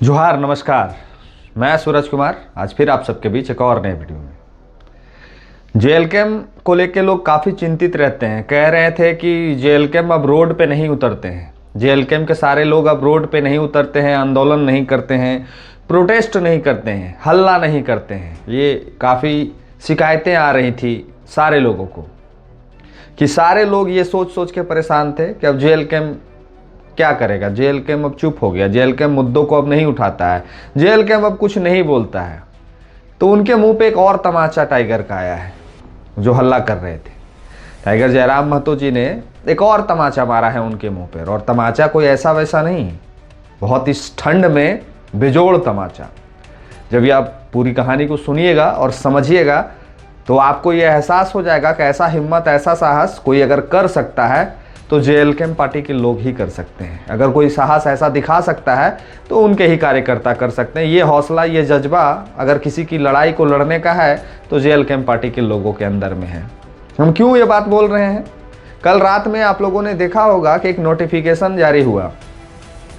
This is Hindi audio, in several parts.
जोहार, नमस्कार। मैं सूरज कुमार आज फिर आप सबके बीच एक और नए वीडियो में। जेल कैम्प को लेके लोग काफ़ी चिंतित रहते हैं। कह रहे थे कि जेल कैम्प अब रोड पे नहीं उतरते हैं, जेल कैम्प के सारे लोग अब रोड पे नहीं उतरते हैं, आंदोलन नहीं करते हैं, प्रोटेस्ट नहीं करते हैं, हल्ला नहीं करते हैं। ये काफ़ी शिकायतें आ रही थी सारे लोगों को कि सारे लोग ये सोच सोच के परेशान थे कि अब जेल कैम्प क्या करेगा, जेल कैम्प अब चुप हो गया, जेल कैम्प मुद्दों को अब नहीं उठाता है, जेल कैम्प अब कुछ नहीं बोलता है। तो उनके मुंह पे एक और तमाचा टाइगर का आया है जो हल्ला कर रहे थे। टाइगर जयराम महतो जी ने एक और तमाचा मारा है उनके मुंह पर, और तमाचा कोई ऐसा वैसा नहीं, बहुत इस ठंड में बेजोड़ तमाचा। जब ये आप पूरी कहानी को सुनिएगा और समझिएगा तो आपको ये एहसास हो जाएगा कि ऐसा हिम्मत, ऐसा साहस कोई अगर कर सकता है तो जेल कैम्प पार्टी के लोग ही कर सकते हैं। अगर कोई साहस ऐसा दिखा सकता है तो उनके ही कार्यकर्ता कर सकते हैं। ये हौसला, ये जज्बा अगर किसी की लड़ाई को लड़ने का है तो जेल कैम्प पार्टी के लोगों के अंदर में है। हम क्यों ये बात बोल रहे हैं? कल रात में आप लोगों ने देखा होगा कि एक नोटिफिकेशन जारी हुआ,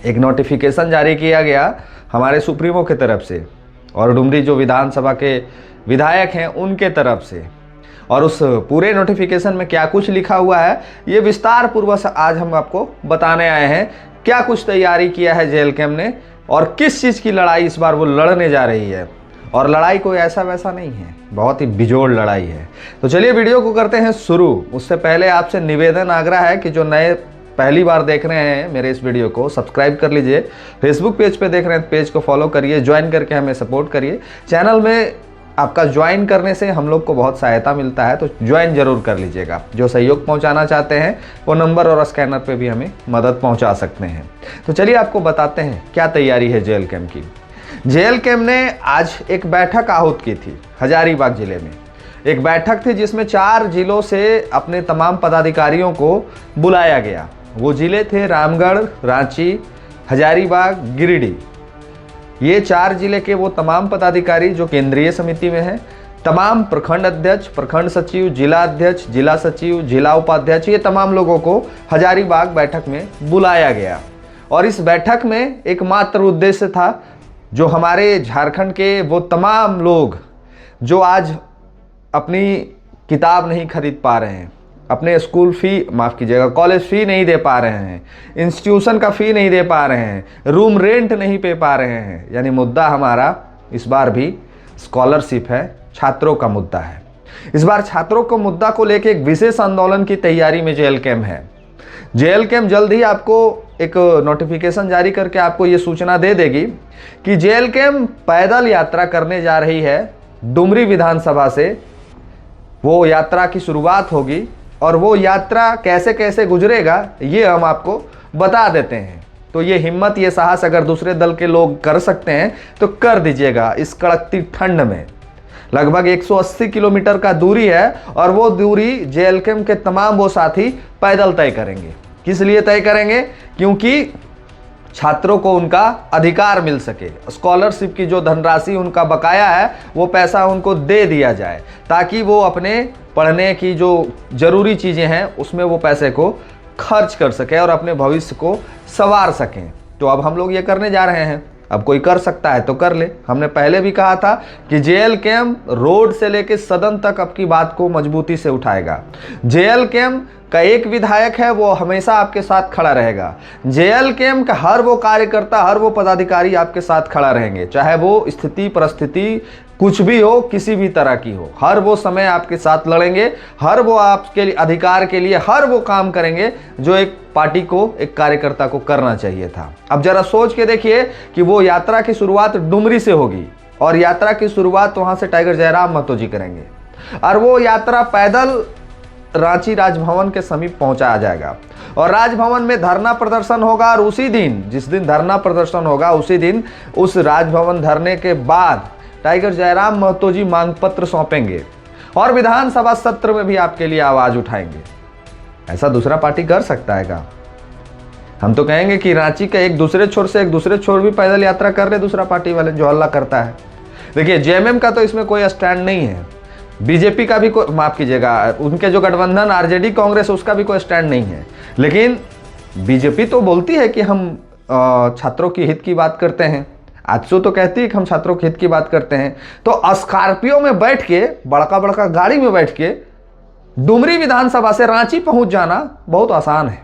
एक नोटिफिकेशन जारी किया गया हमारे सुप्रीमो की तरफ से और डुमरी जो विधानसभा के विधायक हैं उनके तरफ से। और उस पूरे नोटिफिकेशन में क्या कुछ लिखा हुआ है ये विस्तार पूर्वक आज हम आपको बताने आए हैं। क्या कुछ तैयारी किया है जेल कैम्प ने और किस चीज़ की लड़ाई इस बार वो लड़ने जा रही है। और लड़ाई कोई ऐसा वैसा नहीं है, बहुत ही बेजोड़ लड़ाई है। तो चलिए वीडियो को करते हैं शुरू। उससे पहले आपसे निवेदन, आग्रह है कि जो नए पहली बार देख रहे हैं मेरे इस वीडियो को, सब्सक्राइब कर लीजिए। फेसबुक पेज पे देख रहे हैं, पेज को फॉलो करिए, ज्वाइन करके हमें सपोर्ट करिए। चैनल में आपका ज्वाइन करने से हम लोग को बहुत सहायता मिलता है, तो ज्वाइन जरूर कर लीजिएगा। जो सहयोग पहुंचाना चाहते हैं वो नंबर और स्कैनर पे भी हमें मदद पहुंचा सकते हैं। तो चलिए आपको बताते हैं क्या तैयारी है जेल कैम्प की। जेल कैम्प ने आज एक बैठक आहूत की थी हजारीबाग जिले में। एक बैठक थी जिसमें 4 जिलों से अपने तमाम पदाधिकारियों को बुलाया गया। वो जिले थे रामगढ़, रांची, हजारीबाग, गिरिडीह। ये 4 जिले के वो तमाम पदाधिकारी जो केंद्रीय समिति में हैं, तमाम प्रखंड अध्यक्ष, प्रखंड सचिव, जिला अध्यक्ष, जिला सचिव, जिला उपाध्यक्ष, ये तमाम लोगों को हजारीबाग बैठक में बुलाया गया। और इस बैठक में एकमात्र उद्देश्य था, जो हमारे झारखंड के वो तमाम लोग जो आज अपनी किताब नहीं खरीद पा रहे हैं, अपने स्कूल फ़ी, माफ़ कीजिएगा, कॉलेज फ़ी नहीं दे पा रहे हैं, इंस्टीट्यूशन का फ़ी नहीं दे पा रहे हैं, रूम रेंट नहीं पे पा रहे हैं। यानी मुद्दा हमारा इस बार भी स्कॉलरशिप है, छात्रों का मुद्दा है। इस बार छात्रों को मुद्दा को लेकर एक विशेष आंदोलन की तैयारी में जेल कैम्प है। जेल कैम्प जल्द ही आपको एक नोटिफिकेशन जारी करके आपको ये सूचना दे देगी कि जेल कैम्प पैदल यात्रा करने जा रही है डुमरी विधानसभा से। वो यात्रा की शुरुआत होगी और वो यात्रा कैसे कैसे गुजरेगा ये हम आपको बता देते हैं। तो ये हिम्मत, ये साहस अगर दूसरे दल के लोग कर सकते हैं तो कर दीजिएगा। इस कड़कती ठंड में लगभग 180 किलोमीटर का दूरी है और वो दूरी जेल कैम्प के तमाम वो साथी पैदल तय करेंगे। किस लिए तय करेंगे? क्योंकि छात्रों को उनका अधिकार मिल सके, स्कॉलरशिप की जो धनराशि उनका बकाया है वो पैसा उनको दे दिया जाए, ताकि वो अपने पढ़ने की जो ज़रूरी चीज़ें हैं उसमें वो पैसे को खर्च कर सके और अपने भविष्य को संवार सकें। तो अब हम लोग ये करने जा रहे हैं। अब कोई कर सकता है तो कर ले। हमने पहले भी कहा था कि जेल कैम्प रोड से लेकर सदन तक आपकी बात को मजबूती से उठाएगा। जेल कैम्प का एक विधायक है वो हमेशा आपके साथ खड़ा रहेगा। जेल कैम्प का हर वो कार्यकर्ता, हर वो पदाधिकारी आपके साथ खड़ा रहेंगे, चाहे वो स्थिति परिस्थिति कुछ भी हो, किसी भी तरह की हो। हर वो समय आपके साथ लड़ेंगे, हर वो आपके लिए अधिकार के लिए हर वो काम करेंगे जो एक पार्टी को, एक कार्यकर्ता को करना चाहिए था। अब जरा सोच के देखिए कि वो यात्रा की शुरुआत डुमरी से होगी और यात्रा की शुरुआत वहां से टाइगर जयराम महतो जी करेंगे और वो यात्रा पैदल रांची राजभवन के समीप पहुंचाया जाएगा और राजभवन में धरना प्रदर्शन होगा। और उसी दिन, जिस दिन धरना प्रदर्शन होगा, उसी दिन उस राजभवन धरने के बाद टाइगर जयराम महतो जी मांग पत्र सौंपेंगे और विधानसभा सत्र में भी आपके लिए आवाज उठाएंगे। ऐसा दूसरा पार्टी कर सकता है क्या? हम तो कहेंगे कि रांची का एक दूसरे छोर से एक दूसरे छोर भी पैदल यात्रा कर रहे दूसरा पार्टी वाले जो हल्ला करता है। देखिए, जेएमएम का तो इसमें कोई स्टैंड नहीं है, बीजेपी का भी कोई, माफ कीजिएगा, उनके जो गठबंधन आरजेडी कांग्रेस, उसका भी कोई स्टैंड नहीं है। लेकिन बीजेपी तो बोलती है कि हम छात्रों की हित की बात करते हैं, आजसू तो कहती है कि हम छात्रों के हित की बात करते हैं, तो स्कॉर्पियो में बैठ के, बड़का बड़का गाड़ी में बैठ के डुमरी विधानसभा से रांची पहुंच जाना बहुत आसान है।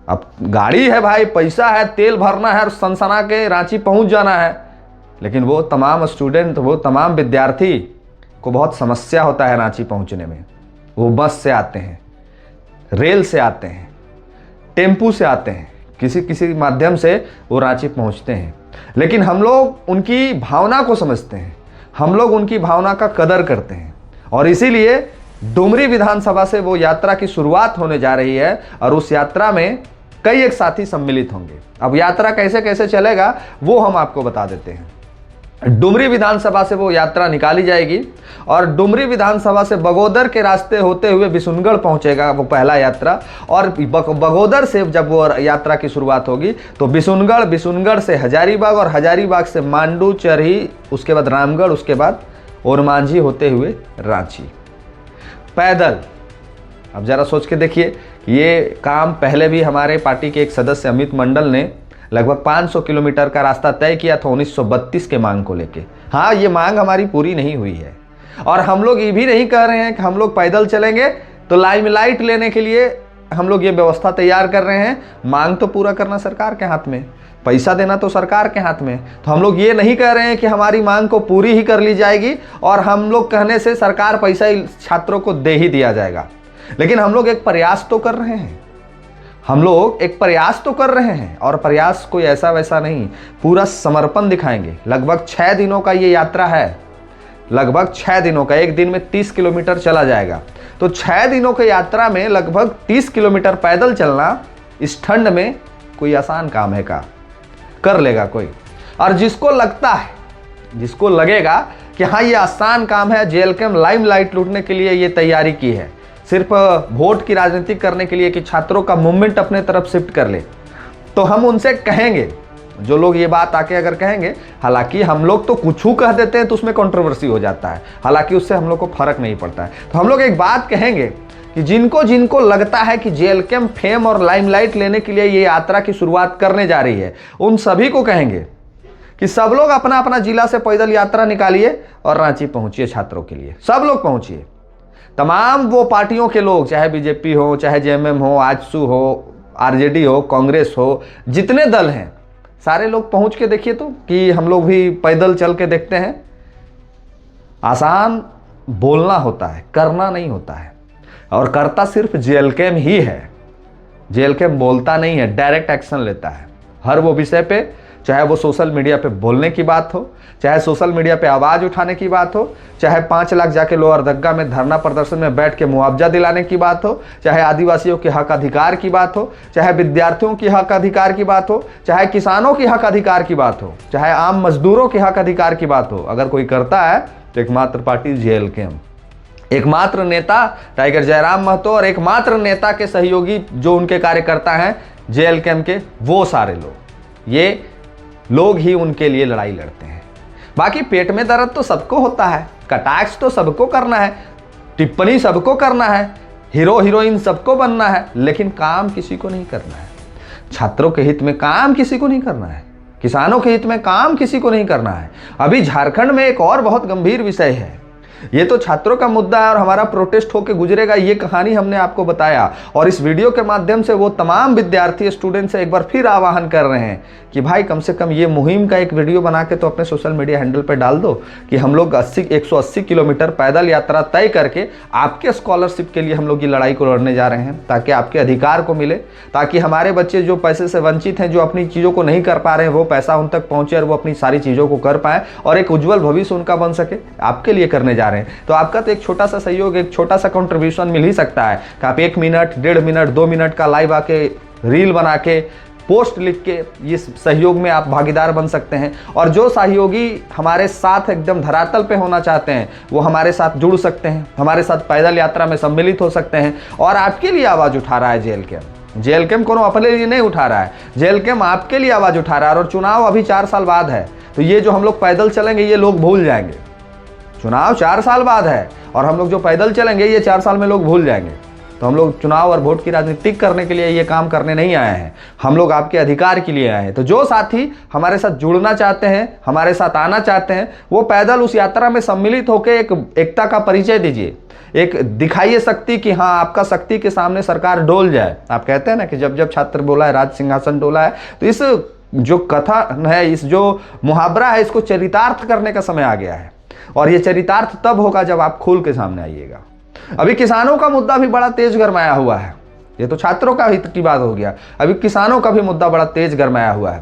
अब गाड़ी है भाई, पैसा है, तेल भरना है और सनसना के रांची पहुंच जाना है, लेकिन वो तमाम स्टूडेंट, वो तमाम विद्यार्थी को बहुत समस्या होता है रांची पहुंचने में। वो बस से आते हैं, रेल से आते हैं, टेम्पू से आते हैं, किसी किसी माध्यम से वो रांची पहुंचते हैं। लेकिन हम लोग उनकी भावना को समझते हैं, हम लोग उनकी भावना का कदर करते हैं, और इसीलिए डुमरी विधानसभा से वो यात्रा की शुरुआत होने जा रही है और उस यात्रा में कई एक साथी सम्मिलित होंगे। अब यात्रा कैसे कैसे चलेगा वो हम आपको बता देते हैं। डुमरी विधानसभा से वो यात्रा निकाली जाएगी और डुमरी विधानसभा से बगोदर के रास्ते होते हुए बिशुनगढ़ पहुंचेगा वो पहला यात्रा, और बगोदर से जब वो यात्रा की शुरुआत होगी तो बिशुनगढ़, बिशुनगढ़ से हजारीबाग और हजारीबाग से मांडू, चरही, उसके बाद रामगढ़, उसके बाद ओरमांझी होते हुए रांची पैदल। अब जरा सोच के देखिए, ये काम पहले भी हमारे पार्टी के एक सदस्य अमित मंडल ने लगभग 500 किलोमीटर का रास्ता तय किया था 1932 के मांग को लेके। हाँ, ये मांग हमारी पूरी नहीं हुई है, और हम लोग ये भी नहीं कह रहे हैं कि हम लोग पैदल चलेंगे तो लाइमलाइट लेने के लिए हम लोग ये व्यवस्था तैयार कर रहे हैं। मांग तो पूरा करना सरकार के हाथ में, पैसा देना तो सरकार के हाथ में। तो हम लोग ये नहीं कह रहे हैं कि हमारी मांग को पूरी ही कर ली जाएगी और हम लोग कहने से सरकार पैसा ही छात्रों को दे ही दिया जाएगा, लेकिन हम लोग एक प्रयास तो कर रहे हैं, हम लोग एक प्रयास तो कर रहे हैं, और प्रयास कोई ऐसा वैसा नहीं, पूरा समर्पण दिखाएंगे। लगभग 6 दिनों का ये यात्रा है, लगभग 6 दिनों का, एक दिन में 30 किलोमीटर चला जाएगा। तो 6 दिनों की यात्रा में लगभग 30 किलोमीटर पैदल चलना इस ठंड में कोई आसान काम है का? कर लेगा कोई। और जिसको लगता है, जिसको लगेगा कि हाँ ये आसान काम है, जेएलकेएम लाइमलाइट लूटने के लिए ये तैयारी की है, सिर्फ वोट की राजनीति करने के लिए कि छात्रों का मूवमेंट अपने तरफ शिफ्ट कर ले, तो हम उनसे कहेंगे, जो लोग ये बात आके अगर कहेंगे, हालांकि हम लोग तो कुछ कह देते हैं तो उसमें कंट्रोवर्सी हो जाता है, हालांकि उससे हम लोग को फर्क नहीं पड़ता है, तो हम लोग एक बात कहेंगे कि जिनको जिनको लगता है कि जेएलकेएम फेम और लाइमलाइट लेने के लिए ये यात्रा की शुरुआत करने जा रही है, उन सभी को कहेंगे कि सब लोग अपना अपना जिला से पैदल यात्रा निकालिए और रांची पहुंचिए छात्रों के लिए। सब लोग पहुंचिए, तमाम वो पार्टियों के लोग, चाहे बीजेपी हो, चाहे जेएमएम हो, आजसू हो, आरजेडी हो, कांग्रेस हो, जितने दल हैं सारे लोग पहुंच के देखिए तो, कि हम लोग भी पैदल चल के देखते हैं। आसान बोलना होता है, करना नहीं होता है, और करता सिर्फ जेएलकेएम ही है। जेएलकेएम बोलता नहीं है, डायरेक्ट एक्शन लेता है हर वो विषय पे, चाहे वो सोशल मीडिया पे बोलने की बात हो, चाहे सोशल मीडिया पे आवाज़ उठाने की बात हो, चाहे 5 लाख जाके लोअर दग्गा में धरना प्रदर्शन में बैठ के मुआवजा दिलाने की बात हो, चाहे आदिवासियों के हक अधिकार की बात हो, चाहे विद्यार्थियों की हक अधिकार की बात हो, चाहे किसानों की हक अधिकार की बात हो, चाहे आम मजदूरों के हक अधिकार की बात हो, अगर कोई करता है तो एकमात्र पार्टी जेएलकेएम, एकमात्र नेता टाइगर जयराम महतो और एकमात्र नेता के सहयोगी जो उनके कार्यकर्ता हैं जेएलकेएम के, वो सारे लोग, ये लोग ही उनके लिए लड़ाई लड़ते हैं। बाकी पेट में दर्द तो सबको होता है, कटाक्ष तो सबको करना है, टिप्पणी सबको करना है, हीरो हीरोइन सबको बनना है, लेकिन काम किसी को नहीं करना है। छात्रों के हित में काम किसी को नहीं करना है, किसानों के हित में काम किसी को नहीं करना है। अभी झारखंड में एक और बहुत गंभीर विषय है, ये तो छात्रों का मुद्दा है और हमारा प्रोटेस्ट होकर गुजरेगा, ये कहानी हमने आपको बताया, और इस वीडियो के माध्यम से वो तमाम विद्यार्थी स्टूडेंट से एक बार फिर आह्वान कर रहे हैं कि भाई कम से कम ये मुहिम का एक वीडियो बना के तो अपने सोशल मीडिया हैंडल पर डाल दो कि हम लोग 180 किलोमीटर पैदल यात्रा तय करके आपके स्कॉलरशिप के लिए हम लोग ये लड़ाई को लड़ने जा रहे हैं, ताकि आपके अधिकार को मिले, ताकि हमारे बच्चे जो पैसे से वंचित हैं, जो अपनी चीज़ों को नहीं कर पा रहे हैं, वो पैसा उन तक पहुँचे और वो अपनी सारी चीज़ों को कर पाएँ और एक उज्जवल भविष्य उनका बन सके। आपके लिए करने जा रहे हैं, तो आपका तो एक छोटा सा सहयोग, एक छोटा सा कंट्रीब्यूशन मिल ही सकता है कि आप 1 मिनट, 1.5 मिनट, 2 मिनट का लाइव आके रील बना के पोस्ट लिख के इस सहयोग में आप भागीदार बन सकते हैं। और जो सहयोगी हमारे साथ एकदम धरातल पे होना चाहते हैं वो हमारे साथ जुड़ सकते हैं, हमारे साथ पैदल यात्रा में सम्मिलित हो सकते हैं। और आपके लिए आवाज़ उठा रहा है जेएलकेएम, जेएलकेएम कोनो अपने लिए नहीं उठा रहा है, जेएलकेएम आपके लिए आवाज़ उठा रहा है। और चुनाव अभी 4 साल बाद है, तो ये जो हम लोग पैदल चलेंगे ये लोग भूल जाएंगे। चुनाव 4 साल बाद है और हम लोग जो पैदल चलेंगे ये 4 साल में लोग भूल जाएंगे। तो हम लोग चुनाव और वोट की राजनीति करने के लिए ये काम करने नहीं आए हैं, हम लोग आपके अधिकार के लिए आए हैं। तो जो साथी हमारे साथ जुड़ना चाहते हैं, हमारे साथ आना चाहते हैं, वो पैदल उस यात्रा में सम्मिलित होकर एक एकता का परिचय दीजिए, एक दिखाइए शक्ति कि हाँ आपका शक्ति के सामने सरकार डोल जाए। आप कहते हैं ना कि जब जब छात्र बोला है राज सिंहासन डोला है, तो इस जो कथा है, इस जो मुहावरा है, इसको चरितार्थ करने का समय आ गया है। और ये चरितार्थ तब होगा जब आप खुल के सामने आइएगा। अभी किसानों का मुद्दा भी बड़ा तेज गरमाया हुआ है। ये तो छात्रों का हित की बात हो गया, अभी किसानों का भी मुद्दा बड़ा तेज गरमाया हुआ है।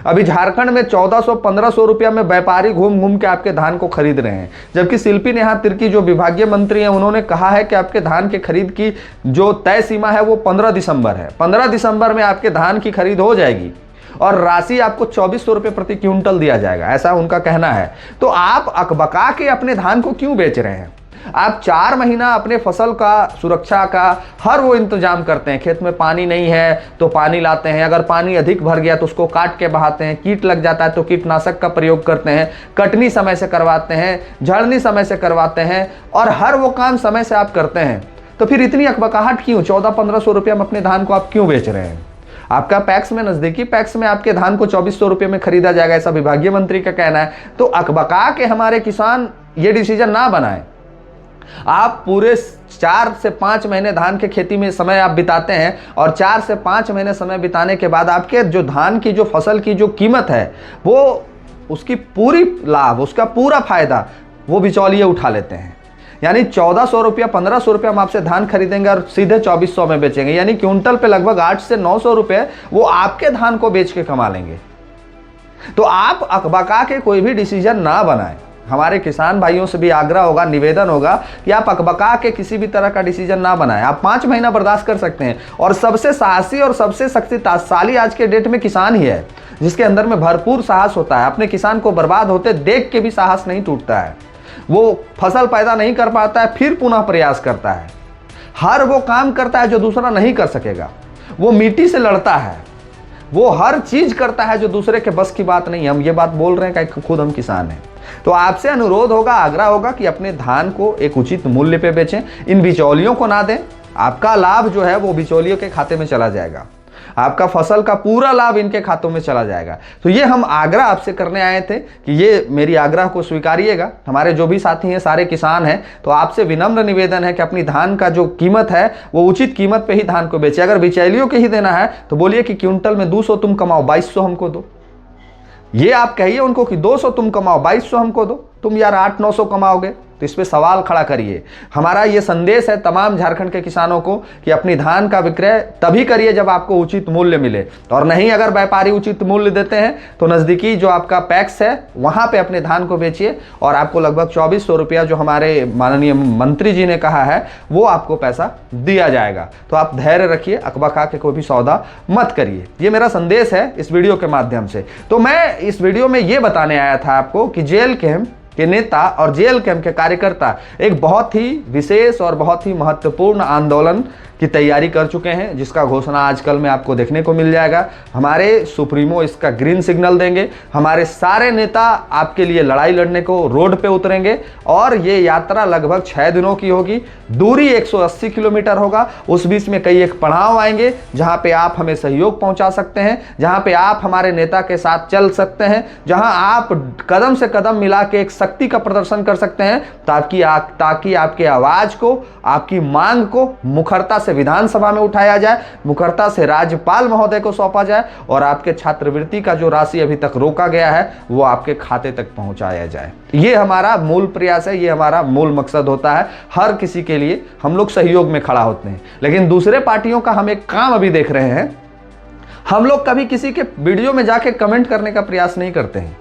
अभी झारखंड में 1400-1500 रुपया में व्यापारी घूम घूम के आपके धान को खरीद रहे हैं, जबकि शिल्पी नेहा तिर्की जो विभागीय मंत्री हैं, उन्होंने कहा है कि आपके धान के खरीद की जो तय सीमा है वो 15 दिसंबर है। 15 दिसंबर में आपके धान की खरीद हो जाएगी और राशि आपको 2400 रुपये प्रति क्विंटल दिया जाएगा, ऐसा उनका कहना है। तो आप अकबका के अपने धान को क्यों बेच रहे हैं? आप 4 महीना अपने फसल का सुरक्षा का हर वो इंतजाम करते हैं। खेत में पानी नहीं है तो पानी लाते हैं, अगर पानी अधिक भर गया तो उसको काट के बहाते हैं, कीट लग जाता है तो कीटनाशक का प्रयोग करते हैं, कटनी समय से करवाते हैं, झड़नी समय से करवाते हैं, और हर वो काम समय से आप करते हैं। तो फिर इतनी अकबकाहट क्यों? 1400-1500 रुपये में अपने धान को आप क्यों बेच रहे हैं? आपका पैक्स में, नजदीकी पैक्स में आपके धान को 2400 रुपये में खरीदा जाएगा, ऐसा विभागीय मंत्री का कहना है। तो अकबका के हमारे किसान ये डिसीजन ना बनाए। आप पूरे 4 से 5 महीने धान के खेती में समय आप बिताते हैं, और 4 से 5 महीने समय बिताने के बाद आपके जो धान की जो फसल की जो कीमत है, वो उसकी पूरी लाभ, उसका पूरा फायदा वो बिचौलिए उठा लेते हैं। यानी 1400 रुपया, 1500 रुपया हम आपसे धान खरीदेंगे और सीधे 2400 में बेचेंगे, यानी क्विंटल पे लगभग 800 से 900 रुपये वो आपके धान को बेच के कमा लेंगे। तो आप अकबका के कोई भी डिसीजन ना बनाएं। हमारे किसान भाइयों से भी आग्रह होगा, निवेदन होगा कि आप अकबका के किसी भी तरह का डिसीजन ना बनाएं। आप 5 महीना बर्दाश्त कर सकते हैं। और सबसे साहसी और सबसे शक्तिशाली आज के डेट में किसान ही है, जिसके अंदर में भरपूर साहस होता है। अपने किसान को बर्बाद होते देख के भी साहस नहीं टूटता है। वो फसल पैदा नहीं कर पाता है, फिर पुनः प्रयास करता है। हर वो काम करता है जो दूसरा नहीं कर सकेगा। वो मिट्टी से लड़ता है, वो हर चीज करता है जो दूसरे के बस की बात नहीं है। हम ये बात बोल रहे हैं कि खुद हम किसान हैं। तो आपसे अनुरोध होगा, आग्रह होगा कि अपने धान को एक उचित मूल्य पे बेचें, इन बिचौलियों को ना दें। आपका लाभ जो है वो बिचौलियों के खाते में चला जाएगा, आपका फसल का पूरा लाभ इनके खातों में चला जाएगा। तो ये हम आग्रह आपसे करने आए थे कि ये मेरी आग्रह को स्वीकारिएगा। हमारे जो भी साथी हैं सारे किसान हैं, तो आपसे विनम्र निवेदन है कि अपनी धान का जो कीमत है वो उचित कीमत पे ही धान को बेचे। अगर बिचौलियों के ही देना है तो बोलिए कि क्विंटल में 200 तुम कमाओ, 2200 हमको दो। ये आप कहिए उनको कि 200 तुम कमाओ, 2200 हमको दो। तुम यार 800-900 कमाओगे, तो इस पे सवाल खड़ा करिए। हमारा ये संदेश है तमाम झारखंड के किसानों को कि अपनी धान का विक्रय तभी करिए जब आपको उचित मूल्य मिले, और नहीं अगर व्यापारी उचित मूल्य देते हैं तो नज़दीकी जो आपका पैक्स है वहाँ पे अपने धान को बेचिए, और आपको लगभग 2400 रुपया जो हमारे माननीय मंत्री जी ने कहा है वो आपको पैसा दिया जाएगा। तो आप धैर्य रखिए, अकबका के कोई भी सौदा मत करिए। ये मेरा संदेश है इस वीडियो के माध्यम से। तो मैं इस वीडियो में ये बताने आया था आपको कि जेल कैंप के नेता और जेल कैंप के कार्यकर्ता एक बहुत ही विशेष और बहुत ही महत्वपूर्ण आंदोलन की तैयारी कर चुके हैं, जिसका घोषणा आजकल में आपको देखने को मिल जाएगा। हमारे सुप्रीमो इसका ग्रीन सिग्नल देंगे। हमारे सारे नेता आपके लिए लड़ाई लड़ने को रोड पे उतरेंगे, और ये यात्रा लगभग 6 दिनों की होगी। दूरी 180 किलोमीटर होगा। उस बीच में कई एक पड़ाव आएंगे जहां पे आप हमें सहयोग पहुंचा सकते हैं, जहां पे आप हमारे नेता के साथ चल सकते हैं, जहां आप कदम से कदम मिला के एक शक्ति का प्रदर्शन कर सकते हैं, ताकि आपकी आवाज को, आपकी मांग को मुखरता से विधानसभा में उठाया जाए, मुखरता से राज्यपाल महोदय को सौंपा जाए, और आपके छात्रवृत्ति का जो राशि अभी तक रोका गया है वो आपके खाते तक पहुंचाया जाए। ये हमारा मूल प्रयास है, ये हमारा मूल मकसद होता है। हर किसी के लिए हम लोग सहयोग में खड़ा होते हैं, लेकिन दूसरे पार्टियों का हम एक काम अभी देख रहे हैं। हम लोग कभी किसी के वीडियो में जाके कमेंट करने का प्रयास नहीं करते हैं।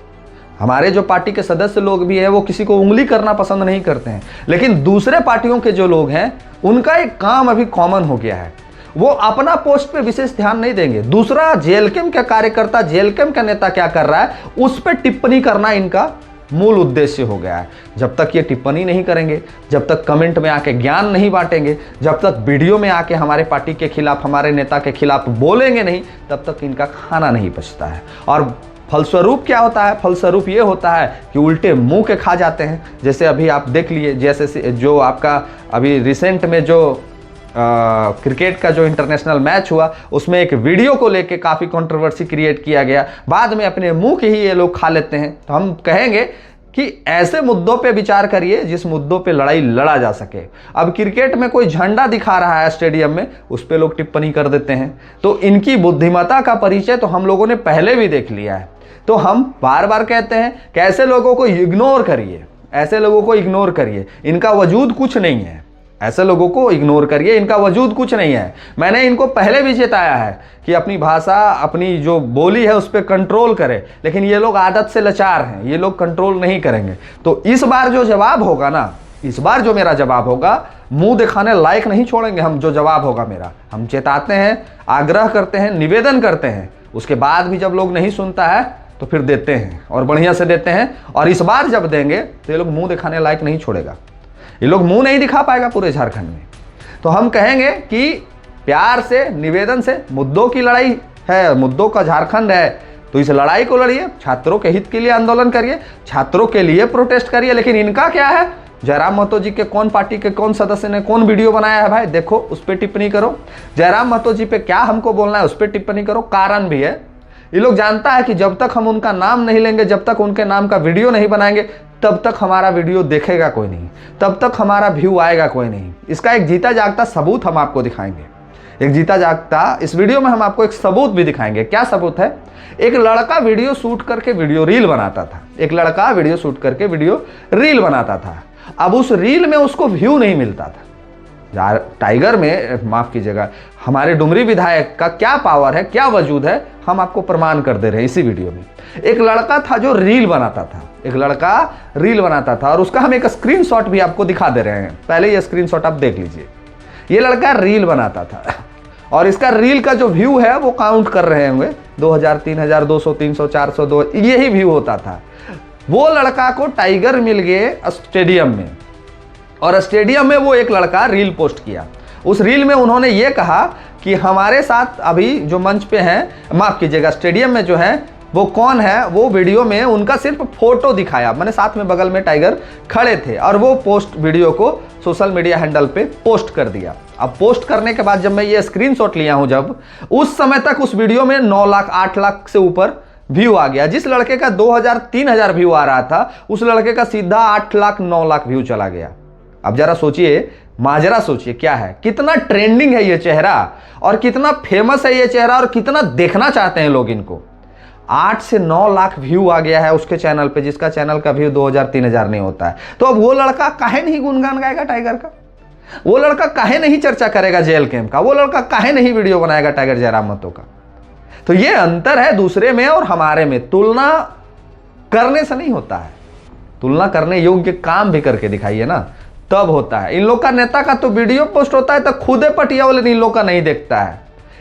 हमारे जो पार्टी के सदस्य लोग भी हैं वो किसी को उंगली करना पसंद नहीं करते हैं, लेकिन दूसरे पार्टियों के जो लोग हैं उनका एक काम अभी कॉमन हो गया है। वो अपना पोस्ट पे विशेष ध्यान नहीं देंगे, दूसरा जेल कैंप का कार्यकर्ता, जेल कैंप का नेता क्या कर रहा है उस पर टिप्पणी करना इनका मूल उद्देश्य हो गया है। जब तक ये टिप्पणी नहीं करेंगे, जब तक कमेंट में आके ज्ञान नहीं बांटेंगे, जब तक वीडियो में आके हमारे पार्टी के खिलाफ, हमारे नेता के खिलाफ बोलेंगे नहीं, तब तक इनका खाना नहीं पचता है। और फलस्वरूप क्या होता है? फलस्वरूप ये होता है कि उल्टे मुंह के खा जाते हैं। जैसे अभी आप देख लिए, जैसे जो आपका अभी रिसेंट में जो क्रिकेट का जो इंटरनेशनल मैच हुआ उसमें एक वीडियो को लेके काफ़ी कंट्रोवर्सी क्रिएट किया गया, बाद में अपने मुंह के ही ये लोग खा लेते हैं। तो हम कहेंगे कि ऐसे मुद्दों पे विचार करिए जिस मुद्दों पे लड़ाई लड़ा जा सके। अब क्रिकेट में कोई झंडा दिखा रहा है स्टेडियम में, उस पे लोग टिप्पणी कर देते हैं। तो इनकी बुद्धिमत्ता का परिचय तो हम लोगों ने पहले भी देख लिया है। तो हम बार बार कहते हैं कि ऐसे लोगों को इग्नोर करिए, ऐसे लोगों को इग्नोर करिए, इनका वजूद कुछ नहीं है। ऐसे लोगों को इग्नोर करिए, इनका वजूद कुछ नहीं है। मैंने इनको पहले भी चेताया है कि अपनी भाषा, अपनी जो बोली है उस पर कंट्रोल करें, लेकिन ये लोग आदत से लाचार हैं, ये लोग कंट्रोल नहीं करेंगे। तो इस बार जो जवाब होगा ना, इस बार जो मेरा जवाब होगा, मुंह दिखाने लायक नहीं छोड़ेंगे हम। जो जवाब होगा मेरा, हम चेताते हैं, आग्रह करते हैं, निवेदन करते हैं, उसके बाद भी जब लोग नहीं सुनता है तो फिर देते हैं और बढ़िया से देते हैं। और इस बार जब देंगे तो ये लोग मुंह दिखाने लायक नहीं छोड़ेगा, ये लोग मुंह नहीं दिखा पाएगा पूरे झारखंड में। तो हम कहेंगे कि प्यार से, निवेदन से, मुद्दों की लड़ाई है, मुद्दों का झारखंड है, तो इस लड़ाई को लड़िए, छात्रों के हित के लिए आंदोलन करिए, छात्रों के लिए प्रोटेस्ट करिए। लेकिन इनका क्या है, जयराम महतो जी के कौन पार्टी के कौन सदस्य ने कौन वीडियो बनाया है भाई, देखो उस पर टिप्पणी करो। जयराम महतो जी पे क्या हमको बोलना है उस पर टिप्पणी करो। कारण भी है, ये लोग जानता है कि जब तक हम उनका नाम नहीं लेंगे, जब तक उनके नाम का वीडियो नहीं बनाएंगे, तब तक हमारा वीडियो देखेगा कोई नहीं, तब तक हमारा व्यू आएगा कोई नहीं। इसका एक जीता जागता सबूत हम आपको दिखाएंगे, एक जीता जागता इस वीडियो में हम आपको एक सबूत भी दिखाएंगे। क्या सबूत है? एक लड़का वीडियो शूट करके वीडियो रील बनाता था, एक लड़का वीडियो शूट करके वीडियो रील बनाता था। अब उस रील में उसको व्यू नहीं मिलता था। टाइगर में, माफ कीजिएगा, हमारे डुमरी विधायक का क्या पावर है, क्या वजूद है, हम आपको प्रमाण कर दे रहे हैं इसी वीडियो में। एक लड़का था जो रील बनाता था, एक लड़का रील बनाता था, और उसका हम एक स्क्रीनशॉट भी आपको दिखा दे रहे हैं। पहले ये स्क्रीनशॉट आप देख लीजिए। ये लड़का रील बनाता था और इसका रील का जो व्यू है वो काउंट कर रहे होंगे, 2000, 3000, 200, 300, 400, 2, यही व्यू होता था। वो लड़का को टाइगर मिल गए स्टेडियम में, और स्टेडियम में वो एक लड़का रील पोस्ट किया। उस रील में उन्होंने ये कहा कि हमारे साथ अभी जो मंच पे हैं, माफ कीजिएगा स्टेडियम में जो है वो कौन है, वो वीडियो में उनका सिर्फ फोटो दिखाया, मैंने साथ में बगल में टाइगर खड़े थे, और वो पोस्ट वीडियो को सोशल मीडिया हैंडल पे पोस्ट कर दिया। अब पोस्ट करने के बाद जब मैं ये स्क्रीनशॉट लिया हूं, जब उस समय तक उस वीडियो में 9 लाख 8 लाख से ऊपर व्यू आ गया। जिस लड़के का 2000 3000 व्यू आ रहा था, उस लड़के का सीधा 8 लाख 9 लाख व्यू चला गया। अब जरा सोचिए, माजरा सोचिए क्या है, कितना ट्रेंडिंग है ये चेहरा, और कितना फेमस है ये चेहरा, और कितना देखना चाहते हैं लोग इनको। 8 से 9 लाख व्यू आ गया है उसके चैनल पे, जिसका चैनल का व्यू 2000 3000 नहीं होता है। तो अब वो लड़का काहे नहीं गुणगान गाएगा टाइगर का, वो लड़का काहे नहीं चर्चा करेगा जेल कैंप का, वो लड़का काहे नहीं वीडियो बनाएगा टाइगर जयराम महतो का। तो ये अंतर है दूसरे में और हमारे में। तुलना करने से नहीं होता है, तुलना करने योग्य काम भी करके दिखाइए ना, तब होता है। इन लोग का नेता का तो वीडियो पोस्ट होता है तो खुदे पटिया वाले इन लोग का नहीं देखता है,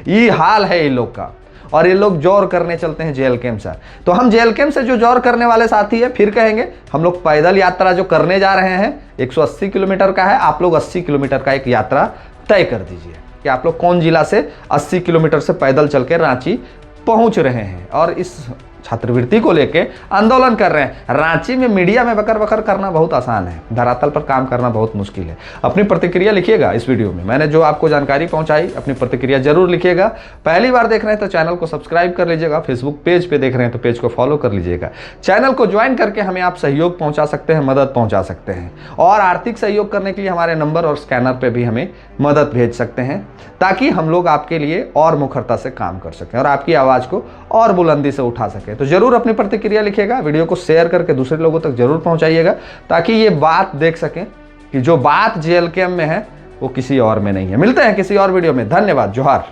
ये हाल है इन लोग का। और ये लोग जोर करने चलते हैं जेल कैंप से। तो हम जेल कैंप से जो जोर करने वाले साथी है, फिर कहेंगे हम लोग पैदल यात्रा जो करने जा रहे हैं 180 किलोमीटर का है, आप लोग 80 किलोमीटर का एक यात्रा तय कर दीजिए कि आप लोग कौन जिला से 80 किलोमीटर से पैदल चल के रांची पहुंच रहे हैं और इस छात्रवृत्ति को लेके आंदोलन कर रहे हैं। रांची में मीडिया में बकर बकर करना बहुत आसान है, धरातल पर काम करना बहुत मुश्किल है। अपनी प्रतिक्रिया लिखिएगा इस वीडियो में, मैंने जो आपको जानकारी पहुंचाई, अपनी प्रतिक्रिया जरूर लिखिएगा। पहली बार देख रहे हैं तो चैनल को सब्सक्राइब कर लीजिएगा, फेसबुक पेज पे देख रहे हैं तो पेज को फॉलो कर लीजिएगा। चैनल को ज्वाइन करके हमें आप सहयोग पहुंचा सकते हैं, मदद पहुंचा सकते हैं, और आर्थिक सहयोग करने के लिए हमारे नंबर और स्कैनर पर भी हमें मदद भेज सकते हैं, ताकि हम लोग आपके लिए और मुखरता से काम कर सकें और आपकी आवाज़ को और बुलंदी से उठा सकें। तो जरूर अपनी प्रतिक्रिया लिखिएगा, वीडियो को शेयर करके दूसरे लोगों तक जरूर पहुंचाइएगा, ताकि ये बात देख सकें कि जो बात जेएलकेएम में है वो किसी और में नहीं है। मिलते हैं किसी और वीडियो में। धन्यवाद, जोहार।